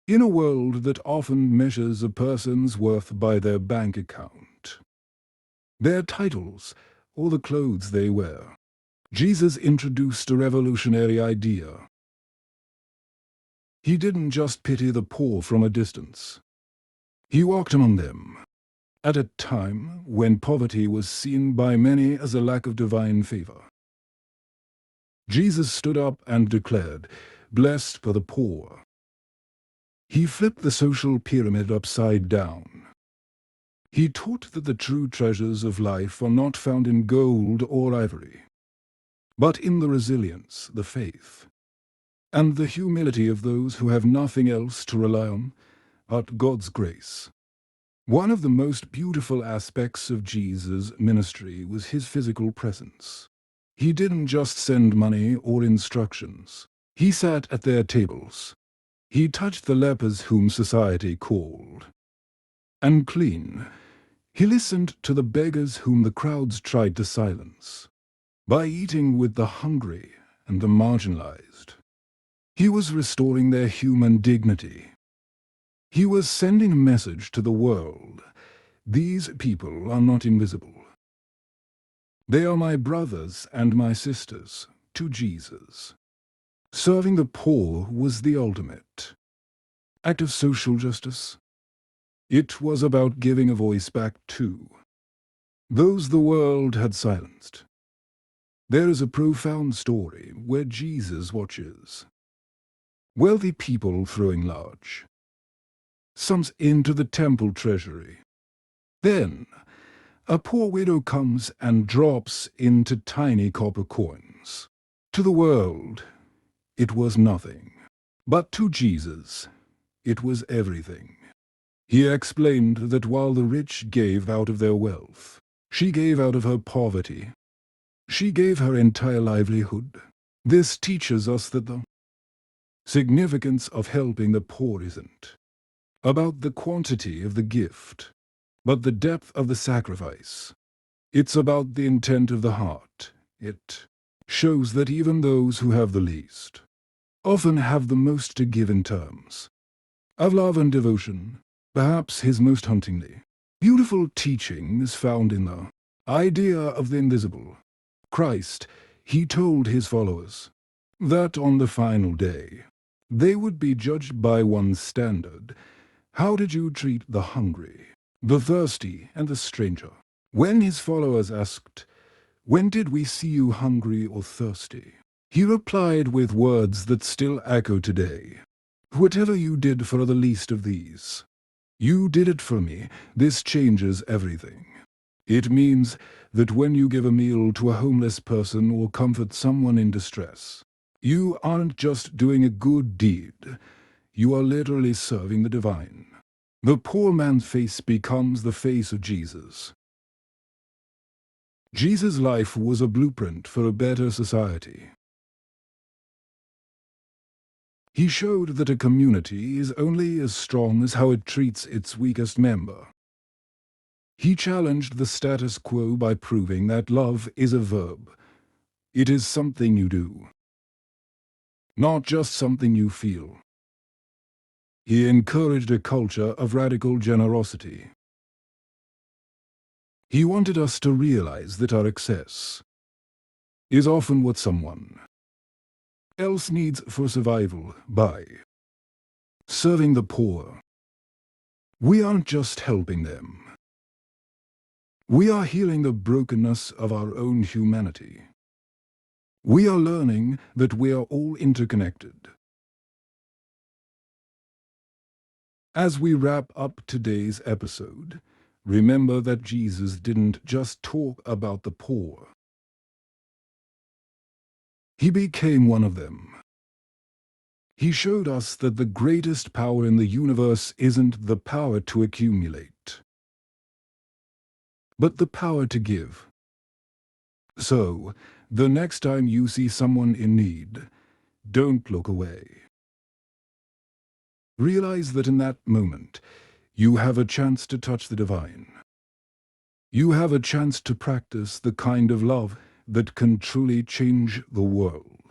In a world that often measures a person's worth by their bank account, their titles, or the clothes they wear, Jesus introduced a revolutionary idea. He didn't just pity the poor from a distance. He walked among them, at a time when poverty was seen by many as a lack of divine favor. Jesus stood up and declared, "Blessed are the poor." He flipped the social pyramid upside down. He taught that the true treasures of life are not found in gold or ivory, but in the resilience, the faith, and the humility of those who have nothing else to rely on but God's grace. One of the most beautiful aspects of Jesus' ministry was his physical presence. He didn't just send money or instructions. He sat at their tables. He touched the lepers whom society called unclean. He listened to the beggars whom the crowds tried to silence. By eating with the hungry and the marginalized, he was restoring their human dignity. He was sending a message to the world. These people are not invisible. They are my brothers and my sisters to Jesus. Serving the poor was the ultimate act of social justice. It was about giving a voice back to those the world had silenced. There is a profound story where Jesus watches wealthy people throwing large sums into the temple treasury. Then a poor widow comes and drops into tiny copper coins. To the world, it was nothing. But to Jesus, it was everything. He explained that while the rich gave out of their wealth, she gave out of her poverty. She gave her entire livelihood. This teaches us that the significance of helping the poor isn't about the quantity of the gift, but the depth of the sacrifice. It's about the intent of the heart. It shows that even those who have the least often have the most to give in terms of love and devotion. Perhaps his most hauntingly beautiful teaching is found in the idea of the invisible. Christ, he told his followers that on the final day they would be judged by one standard. How did you treat the hungry, the thirsty, and the stranger? When his followers asked, "When did we see you hungry or thirsty?" he replied with words that still echo today, "Whatever you did for the least of these, you did it for me." This changes everything. It means that when you give a meal to a homeless person or comfort someone in distress, you aren't just doing a good deed. You are literally serving the divine. The poor man's face becomes the face of Jesus. Jesus' life was a blueprint for a better society. He showed that a community is only as strong as how it treats its weakest member. He challenged the status quo by proving that love is a verb. It is something you do, not just something you feel. He encouraged a culture of radical generosity. He wanted us to realize that our excess is often what someone else needs for survival. By serving the poor, we aren't just helping them. We are healing the brokenness of our own humanity. We are learning that we are all interconnected. As we wrap up today's episode, remember that Jesus didn't just talk about the poor. He became one of them. He showed us that the greatest power in the universe isn't the power to accumulate, but the power to give. So, the next time you see someone in need, don't look away. Realize that in that moment, you have a chance to touch the divine. You have a chance to practice the kind of love that can truly change the world.